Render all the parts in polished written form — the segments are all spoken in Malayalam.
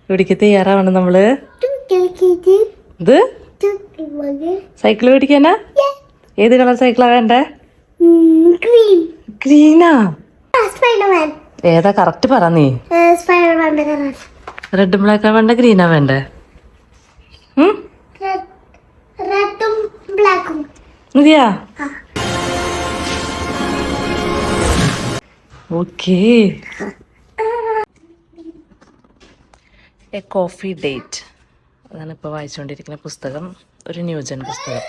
പിടിക്ക് തയ്യാറാവണം നമ്മള്. ഇത് സൈക്കിള് പിടിക്കാനാ? ഏത് കളർ സൈക്കിളാ വേണ്ടേ? ഗ്രീനാ? ഏതാ കറക്റ്റ് പറ നീ. റെഡ് ബ്ലാക്കാ വേണ്ട, ഗ്രീനാ വേണ്ടേ? മതിയാ? ഓക്കേ. എ കോഫി ഡേറ്റ്, അതാണ് ഇപ്പോൾ വായിച്ചുകൊണ്ടിരിക്കുന്ന പുസ്തകം. ഒരു ന്യൂജൻ പുസ്തകം.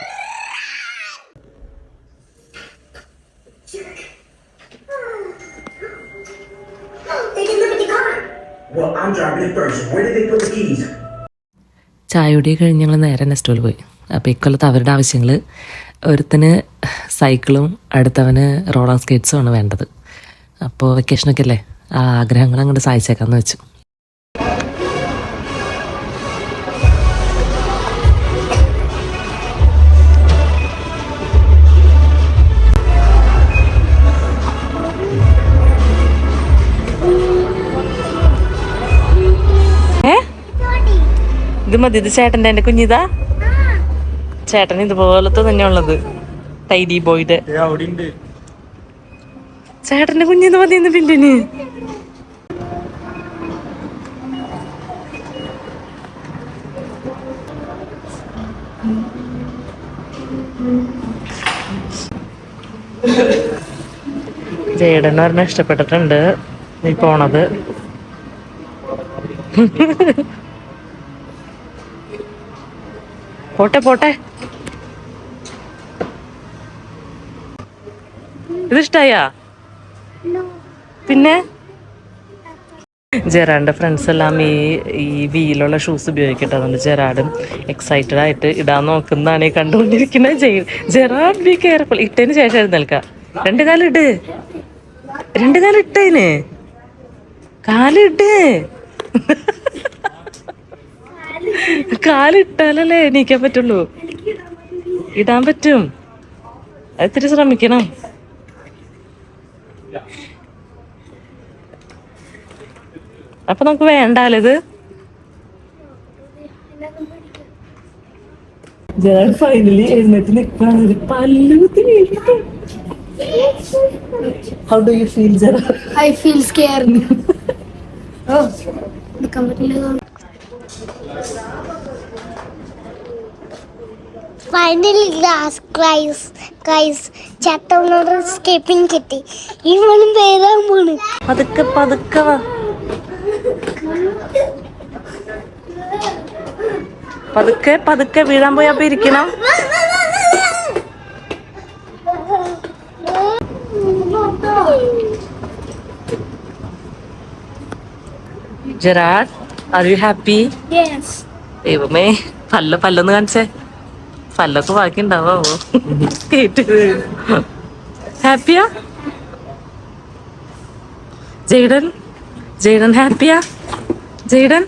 ചായയോടെ കഴിഞ്ഞ് ഞങ്ങൾ നേരെ നെസ്റ്റോയിൽ പോയി. അപ്പോൾ ഇക്കൊല്ലത്ത് അവരുടെ ആവശ്യങ്ങൾ, ഒരുത്തന് സൈക്കിളും അടുത്തവന് റോളർ സ്കേറ്റ്സും ആണ് വേണ്ടത്. അപ്പോൾ വെക്കേഷനൊക്കെ അല്ലേ, ആ ആഗ്രഹങ്ങൾ അങ്ങോട്ട് സാധിച്ചേക്കാന്ന് വെച്ചു. ഇത് മതി, ഇത് ചേട്ടൻ്റെ. എൻ്റെ കുഞ്ഞിതാ ചേട്ടൻ ഇതുപോലത്തെ തന്നെ ഉള്ളത്, ടൈഡി ബോയ്ഡ്. ചേട്ടൻ്റെ കുഞ്ഞിന്ന് മതിയെന്ന് പിന്നിന്. ജേഡൻ ഒരെണ്ണം ഇഷ്ടപ്പെട്ടിട്ടുണ്ട്, നീ പോണത്. പോട്ടെ പോട്ടെ. ഇതിഷ്ടായാ? പിന്നെ ജെറാഡിന്റെ ഫ്രണ്ട്സ് എല്ലാം ഈ വീലുള്ള ഷൂസ് ഉപയോഗിക്കട്ടെ. അതുകൊണ്ട് ജെറാഡും എക്സൈറ്റഡ് ആയിട്ട് ഇടാൻ നോക്കുന്നതാണ് ഈ കണ്ടുകൊണ്ടിരിക്കുന്നത്. Gerard be careful. ഇട്ടതിന് ശേഷം എഴുന്നേൽക്കാം. രണ്ട് കാലിട്ട്, രണ്ട് കാലിട്ടതിന് കാലിട്ട്. കാലിട്ടാലല്ലേ എണീക്കാൻ പറ്റുള്ളൂ. ഇടാൻ പറ്റും, അത് ഇത്തിരി ശ്രമിക്കണം. അപ്പൊ നമുക്ക് വേണ്ടാലോ ഇത്. ഫൈനലി എഴുന്നേറ്റ് നിൽക്കാണ്. പല്ലുകുത്തി. How do you feel, Jara? I feel scared. Oh, finally, last guys, ചട്ടവനോട് സ്കേപ്പിംഗ് കിട്ടി. ഈ മോനും പേരാൻ പോണ്. പതുക്കെ പതുക്കെ വാ, പതുക്കെ പതുക്കെ. വീഴാൻ പോയി അപ്പൊ ഇരിക്കണം. Gerard, R you happy? Yes. ദൈവമേ, പല്ലൊന്ന് കാണിച്ചേ. പല്ലൊക്കെ ബാക്കി ഉണ്ടാവോ? ഹാപ്പിയാ ജെയ്ഡൻ ഹാപ്പിയാ? ജെയ്ഡൻ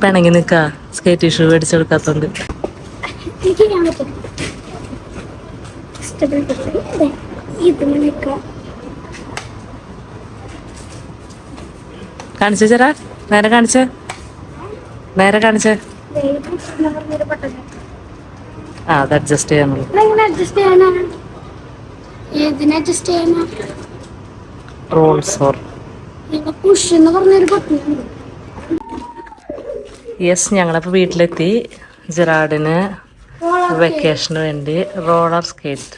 പിണങ്ങി നിക്കാ, സ്കേറ്റ് ഷൂ മേടിച്ചു കൊടുക്കാത്തോണ്ട്. കാണിച്ചേ ജെറാ, നേരെ കാണിച്ചേ. ആ, അത് അഡ്ജസ്റ്റ് ചെയ്യാനുള്ളൂ. Rolls or yes. ഞങ്ങളപ്പോൾ വീട്ടിലെത്തി. ജെറാഡിന് വെക്കേഷന് വേണ്ടി റോളർ സ്കേറ്റ്.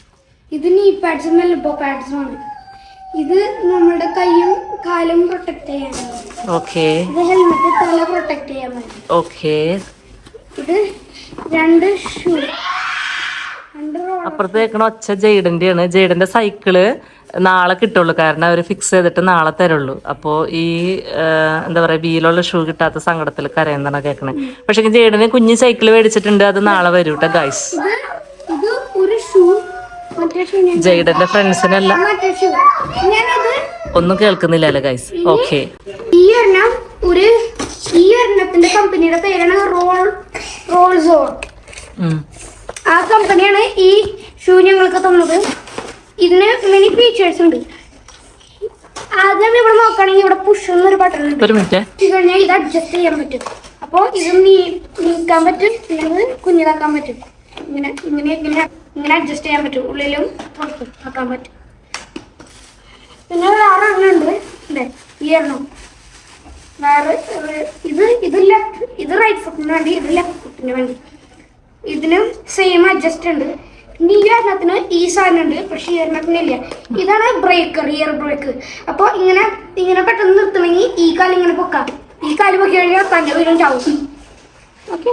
ഇത് നീ പാഡ്സും എൽബോ പാഡ്സും ആണ്. ഇത് നമ്മുടെ കൈയും കാലും പ്രൊട്ടക്ട് ചെയ്യാനാണ്. ഓക്കെ. ഇത് ഹെൽമെറ്റ് തല പ്രൊട്ടക്ട് ചെയ്യാൻ വേണ്ടി. ഓക്കെ. ഇത് രണ്ട് ഷൂ. അപ്പുറത്ത് കേൾക്കണ ഒച്ച ജെയ്ഡന്റെ ആണ്. ജെയ്ഡന്റെ സൈക്കിള് നാളെ കിട്ടുള്ളൂ, കാരണം അവർ ഫിക്സ് ചെയ്തിട്ട് നാളെ തരുള്ളൂ. അപ്പോൾ ഈ എന്താ പറയാ, വീലുള്ള ഷൂ കിട്ടാത്ത സങ്കടത്തിൽ കരയുന്നതാണ് കേൾക്കണേ. പക്ഷെ ജെയ്ഡന് കുഞ്ഞ് സൈക്കിള് മേടിച്ചിട്ടുണ്ട്, അത് നാളെ വരും കേട്ടോ ഗൈസ്. ജെയ്ഡന്റെ ഫ്രണ്ട്സിനെല്ലാം ഒന്നും കേൾക്കുന്നില്ലല്ലോ ഗൈസ്. ഓക്കെ. ഈ ഒരെണ്ണത്തിന്റെ കമ്പനിയുടെ പേരാണ് റോൾസോ. ആ കമ്പനിയാണ് ഈ ഷൂ ഞങ്ങൾക്ക് തന്നത്. ഇതിന് മെനി ഫീച്ചേഴ്സ് ഉണ്ട്. ആദ്യം ഇവിടെ നോക്കുകയാണെങ്കിൽ ഇവിടെ പുഷ് എന്നൊരു ബട്ടൺ ഉണ്ട്. ഒരു മിനിറ്റ്. കഴിഞ്ഞാൽ ഇത് അഡ്ജസ്റ്റ് ചെയ്യാൻ പറ്റും. അപ്പോൾ ഇത് നീക്കാൻ പറ്റും, പിന്നെ കുഞ്ഞിതാക്കാൻ പറ്റും. ഇങ്ങനെ ഇങ്ങനെ ഇങ്ങനെ ഇങ്ങനെ അഡ്ജസ്റ്റ് ചെയ്യാൻ പറ്റും. ഉള്ളിലും പുറത്തും ആക്കാൻ പറ്റും. പിന്നെ വേറെ എണ്ണുണ്ട് അല്ലേ, ഈ എണ്ണം വേറെ. ഇത് ലെഫ്റ്റ്, ഇത് റൈറ്റ് ഫുട്ടിന് വേണ്ടി, ഇത് ലെഫ്റ്റ് ഫുട്ടിന് വേണ്ടി. ഇതിനും സെയിം അഡ്ജസ്റ്റ് ഉണ്ട്. ഇനി ഈ എണ്ണത്തിന് ഈ സാധനം ഉണ്ട്, പക്ഷെ ഈ എണ്ണത്തിനില്ല. ഇതാണ് ബ്രേക്ക്, റിയർ ബ്രേക്ക്. അപ്പോൾ ഇങ്ങനെ ഇങ്ങനെ പെട്ടെന്ന് നിർത്തണമെങ്കിൽ ഈ കാല് ഇങ്ങനെ പൊക്കാം. ഈ കാല് പൊക്കി കഴിഞ്ഞാൽ തന്നെ വീണ്ടും ചാവും. ഓക്കെ.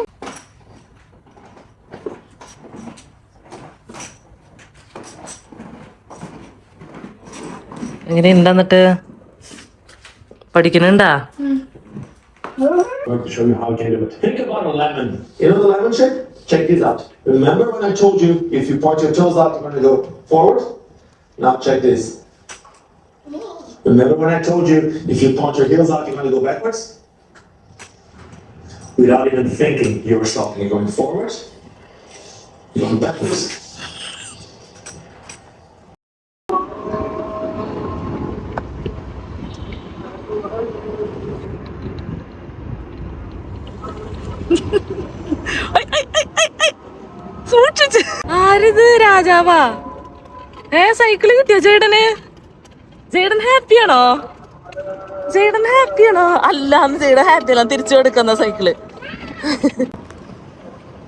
എങ്ങനെ ഉണ്ടെന്നിട്ട് പഠിക്കുന്നുണ്ടാ? To show you how you can do it. Think about a lemon. You know the lemon shape? Check this out. Remember when I told you if you point your toes out, you're going to go forward? Now check this. Remember when I told you if you point your heels out, you're going to go backwards? Without even thinking, you were stopping. You're going forward, you're going backwards. സൂക്ഷിച്ച്. ആരിത്, രാജാവാ? സൈക്കിള് കിട്ടിയോ ജേഡന്? ജേഡൻ ഹാപ്പിയാണോ? ജേഡൻ ഹാപ്പിയാണോ? അല്ലാന്ന് ജേഡൻ ഹാപ്പിയല്ല, തിരിച്ചു കൊടുക്കുന്ന സൈക്കിള്.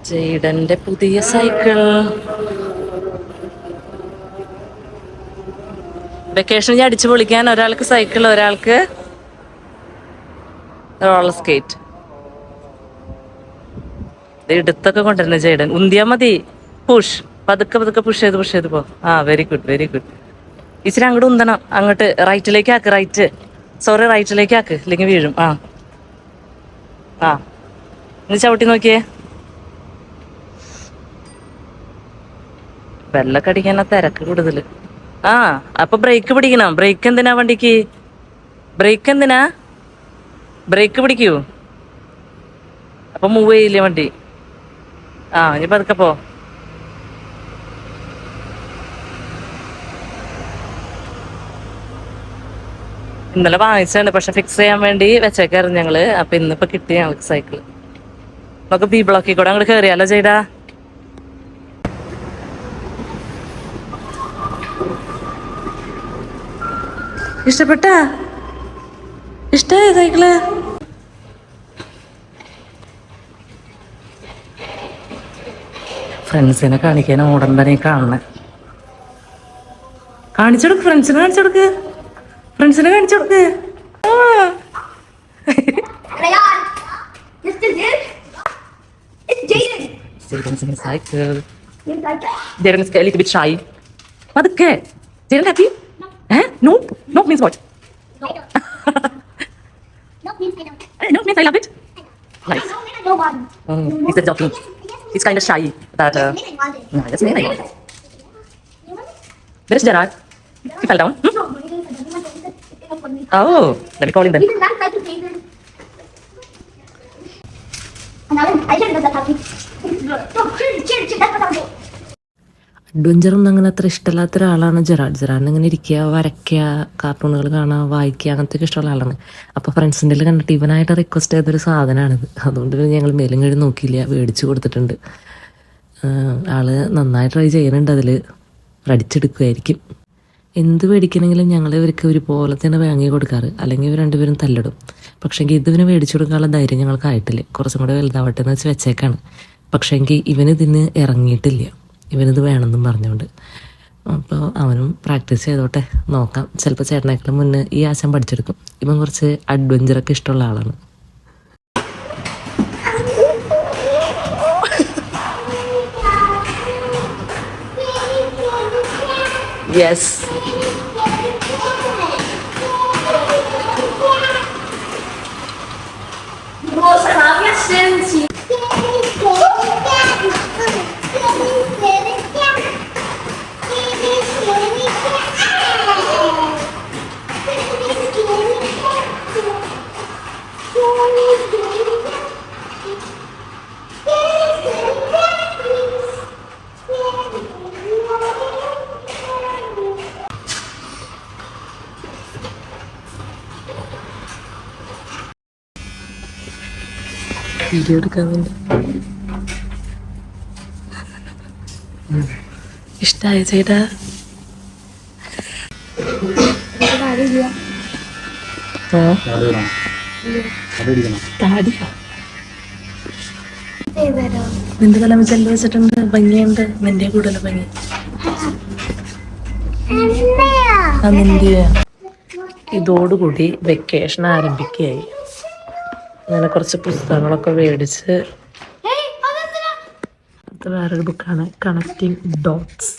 ജേഡന്റെ പുതിയ സൈക്കിൾ. വെക്കേഷൻ അടിച്ചു പൊളിക്കാൻ ഒരാൾക്ക് സൈക്കിൾ, ഒരാൾക്ക് റോളർ സ്കേറ്റ്. എടുത്തൊക്കെ കൊണ്ടുവരുന്ന ജേഡൻ. ഉന്തിയാ മതി. പുഷ്, പതുക്കെ പതുക്കെ പുഷ് ചെയ്ത് പോ. Very good, very good. ഇച്ചിരി അങ്ങോട്ട് ഉന്തണം. അങ്ങോട്ട് റൈറ്റിലേക്ക് ആക്ക്, റൈറ്റിലേക്ക് ആക്ക്, ഇല്ലെങ്കിൽ വീഴും. ഇനി ചവിട്ടി നോക്കിയേ. വെള്ളമൊക്കെ അടിക്കാനാ തിരക്ക് കൂടുതൽ. അപ്പൊ ബ്രേക്ക് പിടിക്കണം. ബ്രേക്ക് എന്തിനാ വണ്ടിക്ക്? ബ്രേക്ക് പിടിക്കൂ. അപ്പൊ മൂവ് ചെയ്യില്ലേ വണ്ടി. ഇനി പതുക്കെ പോ. ഇന്നലെ വാങ്ങിച്ചാണ്, പക്ഷെ ഫിക്സ് ചെയ്യാൻ വേണ്ടി വെച്ചേക്കായിരുന്നു ഞങ്ങള്. അപ്പൊ ഇന്നിപ്പോ കിട്ടി ഞങ്ങൾക്ക് സൈക്കിള്. നമുക്ക് ബി ബ്ലോക്കിൽ കൂടെ അങ്ങോട്ട് കയറിയാലോ ചെയ്താ? ഇഷ്ടായ സൈക്കിള്? ഫ്രണ്ട്സിനെ കാണിക്കാൻ ഓടണ്ടനെ കാണണേ. കാണിച്ചു കൊടുക്ക്, ഫ്രണ്ട്സിനെ കാണിച്ചു കൊടുക്ക്. Cycle. Jaren is a little bit shy. Patukke. Jaren happy? Nope. Nope means what? Nope means I love it. Nice. He's just joking. He's kind of shy. That. That's me. I want it. Where is Gerard? He fell down. Oh, let me call him then. അഡ്വഞ്ചറൊന്നും അങ്ങനെ അത്ര ഇഷ്ടമല്ലാത്ത ഒരാളാണ് ജെറാഡ്. ജെറാഡിന് ഇങ്ങനെ ഇരിക്കുക, വരയ്ക്കുക, കാർട്ടൂണുകൾ കാണുക, വായിക്കുക, അങ്ങനത്തെ ഇഷ്ടമുള്ള ആളാണ്. അപ്പോൾ ഫ്രണ്ട്സിൻ്റെ കണ്ടിട്ട് ഇവനായിട്ട് റിക്വസ്റ്റ് ചെയ്തൊരു സാധനമാണിത്. അതുകൊണ്ട് ഞങ്ങൾ മേലും കഴിയും നോക്കിയില്ല, മേടിച്ച് കൊടുത്തിട്ടുണ്ട്. ആള് നന്നായി ട്രൈ ചെയ്യുന്നുണ്ട്. അതിൽ അടിച്ചെടുക്കുമായിരിക്കും. എന്ത് മേടിക്കണമെങ്കിലും ഞങ്ങൾ ഇവർക്ക് ഒരുപോലെ തന്നെ വാങ്ങി കൊടുക്കാറ്, അല്ലെങ്കിൽ ഇവർ രണ്ടുപേരും തല്ലിടും. പക്ഷേങ്കിൽ ഇതിന് മേടിച്ചു കൊടുക്കാനുള്ള ധൈര്യം ഞങ്ങൾക്കായിട്ടില്ല. കുറച്ചും കൂടെ വലുതാവട്ടെ എന്ന് വെച്ച് വെച്ചേക്കാണ്. പക്ഷേങ്കിൽ ഇവനിതിന് ഇറങ്ങിയിട്ടില്ല, ഇവനിത് വേണമെന്നും പറഞ്ഞുകൊണ്ട്. അപ്പോൾ അവനും പ്രാക്ടീസ് ചെയ്തോട്ടെ, നോക്കാം. ചിലപ്പോൾ ചേട്ടനേക്കാളും മുന്നേ ഈ ആശം പഠിച്ചെടുക്കും. ഇവൻ കുറച്ച് അഡ്വഞ്ചറൊക്കെ ഇഷ്ടമുള്ള ആളാണ്. യെസ്, വീഡിയോ എടുക്കാറുണ്ട്. ഇഷ്ടായ ചേട്ടാ? താടിയാ നിന്റെ തല ചെല്ലു വെച്ചിട്ടുണ്ട്. ഭംഗിയുണ്ട്. നിന്റെ കൂടുതൽ ഭംഗി നിന്റെ. ഇതോടുകൂടി വെക്കേഷൻ ആരംഭിക്കുകയായി. അങ്ങനെ കുറച്ച് പുസ്തകങ്ങളൊക്കെ മേടിച്ച്, അത് വേറൊരു ബുക്കാണ്, കണക്റ്റിംഗ് ഡോട്ട്സ്.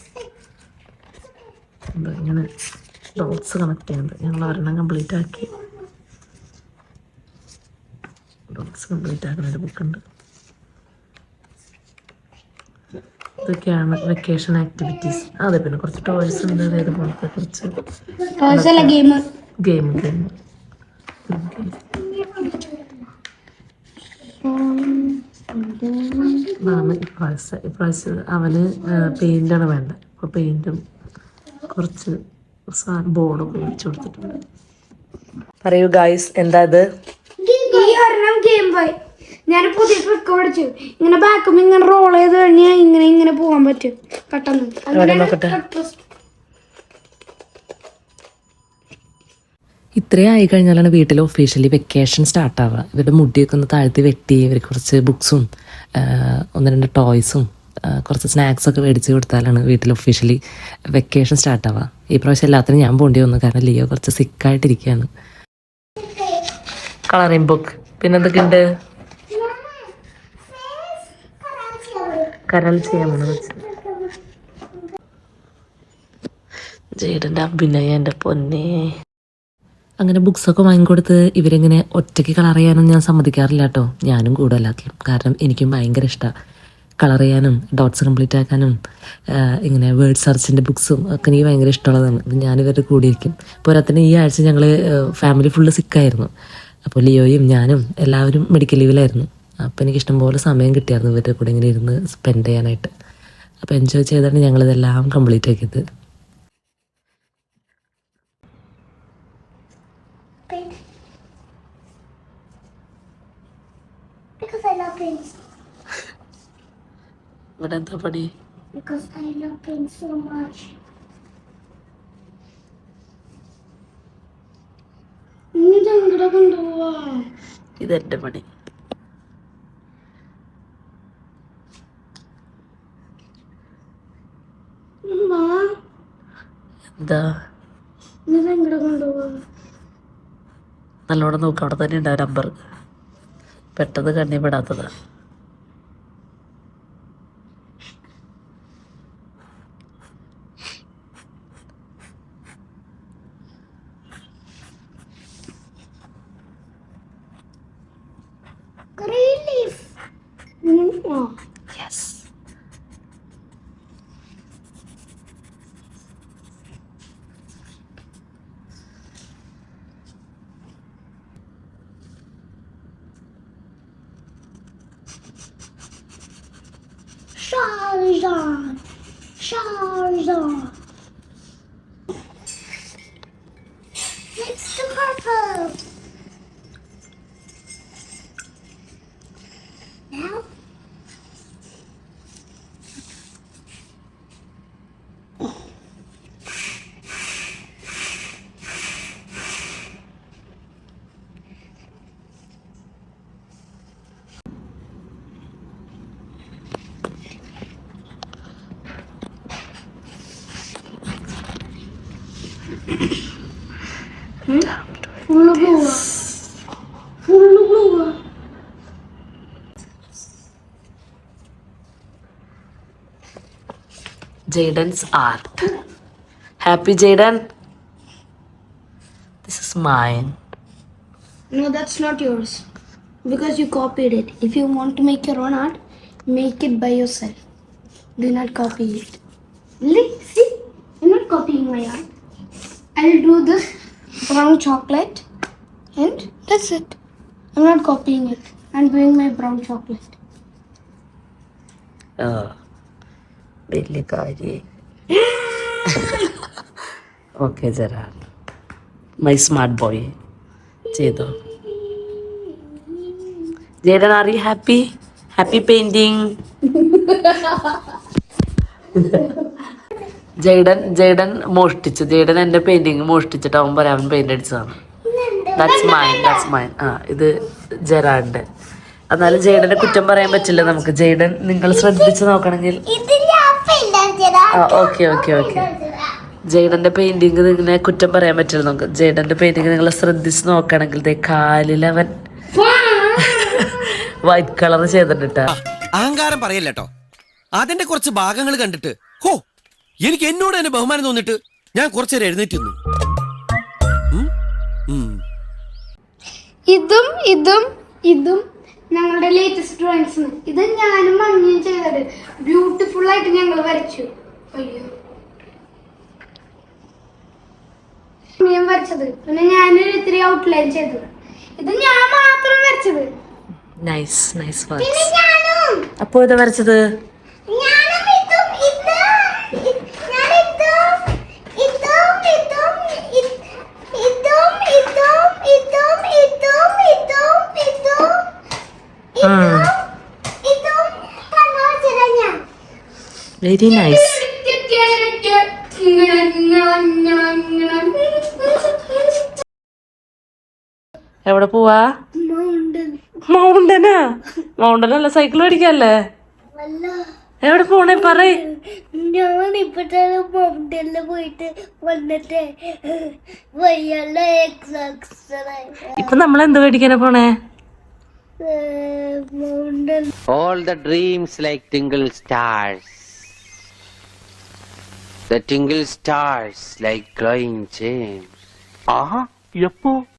ഇങ്ങനെ ഡോട്ട്സ് കണക്ട് ചെയ്യുന്നുണ്ട്. ഞങ്ങൾ ഒരെണ്ണം കംപ്ലീറ്റ് ആക്കി. ഡോട്ട്സ് കംപ്ലീറ്റ് ആക്കുന്ന ഒരു ബുക്കുണ്ട്. ഇതൊക്കെയാണ് വെക്കേഷൻ ആക്ടിവിറ്റീസ്. അതെ, പിന്നെ കുറച്ച് ടോയ്സ് ഉണ്ട്. അതേപോലത്തെ കുറച്ച് ഗെയിം ഇതാണ് ഇപ്രാവശ്യം അവന് പെയിൻ്റാണ് വേണ്ടത്. അപ്പോൾ പെയിൻറ്റും കുറച്ച് ബോർഡൊക്കെ മേടിച്ചു കൊടുത്തിട്ടുണ്ട്. പറയൂ ഗായ്സ്, എന്താ ഇത്? Game boy. ഞാൻ പുതിയ ട്രിക്ക് പഠിച്ചു. ഇങ്ങനെ ബാക്കും ഇങ്ങനെ റോൾ ചെയ്ത് കഴിഞ്ഞാൽ ഇങ്ങനെ പോകാൻ പറ്റും പെട്ടെന്ന്. നോക്കട്ടെ. ഇത്രയും ആയി കഴിഞ്ഞാലാണ് വീട്ടിൽ ഒഫീഷ്യലി വെക്കേഷൻ സ്റ്റാർട്ട് ആവുക. ഇവരുടെ മുടിയൊക്കെ ഒന്ന് താഴ്ത്തി വെട്ടി ഇവർക്ക് കുറച്ച് ബുക്സും 1-2 ടോയ്സും കുറച്ച് സ്നാക്സൊക്കെ മേടിച്ച് കൊടുത്താലാണ് വീട്ടിൽ ഒഫീഷ്യലി വെക്കേഷൻ സ്റ്റാർട്ട് ആവുക. ഈ പ്രാവശ്യം എല്ലാത്തിനും ഞാൻ പോകേണ്ടി വന്നു, കാരണം ലിയോ കുറച്ച് സിക്കായിട്ടിരിക്കുകയാണ്. Colouring book. പിന്നെന്തൊക്കെയുണ്ട്? കരൾ ചെയ്യാമെന്ന് വെച്ച് ജയ്ഡൻ്റെ അഭിനയം, എൻ്റെ പൊന്നേ. അങ്ങനെ ബുക്സൊക്കെ വാങ്ങിക്കൊടുത്ത് ഇവരിങ്ങനെ ഒറ്റയ്ക്ക് കളർ ചെയ്യാനൊന്നും ഞാൻ സമ്മതിക്കാറില്ല കേട്ടോ. ഞാനും കൂടെ എല്ലാത്തിലും, കാരണം എനിക്കും ഭയങ്കര ഇഷ്ടമാണ് കളർ ചെയ്യാനും ഡോട്ട്സ് കംപ്ലീറ്റ് ആക്കാനും. ഇങ്ങനെ വേർഡ് സെർച്ചിൻ്റെ ബുക്സും ഒക്കെ എനിക്ക് ഭയങ്കര ഇഷ്ടമുള്ളതാണ്. അപ്പം ഞാനിവരുടെ കൂടെ ഇരിക്കും. പോരാത്തിന് ഈ ആഴ്ച ഞങ്ങൾ ഫാമിലി ഫുള്ള് സിക്കായിരുന്നു. അപ്പോൾ ലിയോയും ഞാനും എല്ലാവരും മെഡിക്കൽ ലീവിലായിരുന്നു. അപ്പോൾ എനിക്ക് ഇഷ്ടംപോലെ സമയം കിട്ടിയായിരുന്നു ഇവരുടെ കൂടെ ഇങ്ങനെ ഇരുന്ന് സ്പെൻഡ് ചെയ്യാനായിട്ട്. അപ്പോൾ എൻജോയ് ചെയ്താണ് ഞങ്ങളിതെല്ലാം കംപ്ലീറ്റ് ആക്കിയത്. ഇവിടെ എന്താ പണി? ഇതെന്റെ പണി. എന്താ നല്ലോണം നോക്കാം. അവിടെ തന്നെ ഉണ്ടാവും നമ്പർ. പെട്ടെന്ന് കണ്ണി പെടാത്തതാ. Yes. Charizard. It's the purple. Now. Full blue. Full blue. Jayden's art. Happy Jayden? This is mine. No, that's not yours. Because you copied it. If you want to make your own art, make it by yourself. Do not copy it. See? I'm not copying my art. I'll do this brown chocolate and that's it. I'm not copying it. I'm doing my brown chocolate. വലിയ കാര്യം. Okay Gerard, my smart boy ചെയ്തോ. Jayden are you happy? Happy painting. Jayden മോഷ്ടിച്ചു. ജയ്ഡൻ എന്റെ പെയിന്റിങ് മോഷ്ടിച്ചിട്ട് അവൻ പറയാം അവൻ പെയിന്റ് അടിച്ചതാണ്. That's mine. ആ ഇത് ജെറാഡിന്റെ. എന്നാലും ജയ്ഡനെ കുറ്റം പറയാൻ പറ്റില്ല നമുക്ക്. ജയ്ഡൻ നിങ്ങൾ ശ്രദ്ധിച്ച് നോക്കണമെങ്കിൽ ഓക്കെ ജയ്ഡന്റെ പെയിന്റിങ് ഇങ്ങനെ കുറ്റം പറയാൻ പറ്റില്ല നമുക്ക്. ജയ്ഡന്റെ പെയിന്റിങ് നിങ്ങൾ ശ്രദ്ധിച്ച് നോക്കുകയാണെങ്കിൽ കാലിൽ അവൻ വൈറ്റ് കളർ ചെയ്തിട്ടാ. അഹങ്കാരം പറയല്ലോ. അതിന്റെ കുറച്ച് ഭാഗങ്ങൾ കണ്ടിട്ട് ഹോ എനിക്ക് എന്നോട് തന്നെ ബഹുമാനം തോന്നിട്ട് ഞാൻ കുറച്ചേരം എഴുന്നേറ്റ് നിന്നു. ഇതും ഞങ്ങളുടെ ലേറ്റസ്റ്റ് ഡ്രോയിങ്സ്. ഇത് ഞാനും മഞ്ഞയും ചെയ്തത് ബ്യൂട്ടിഫുൾ ആയിട്ട് ഞങ്ങൾ വരച്ചു. അയ്യോ മീൻ വരച്ചത്. പിന്നെ ഞാനൊരു ഇത്തിരി ഔട്ട്ലൈൻ ചെയ്തത്. ഇത് ഞാൻ മാത്രം വരച്ചത്. നൈസ് അപ്പോ ഇത് വരച്ചത് വെരി നൈസ്. എവിടെ പോവാ? മൗണ്ടനല്ല സൈക്കിൾ ഓടിക്കല്ലേ? എവിടെ പോണേ പറയ്. ഞാൻ ഇപ്പത്തെ മൗണ്ടനില് പോയിട്ട് വന്നിട്ട് വയ്യല്ല. ഇപ്പൊ നമ്മളെന്ത് മേടിക്കാനാ പോണേ? Mountain. All the dreams like tingle stars. The tingle stars like glowing gems. ആഹാ എപ്പോ?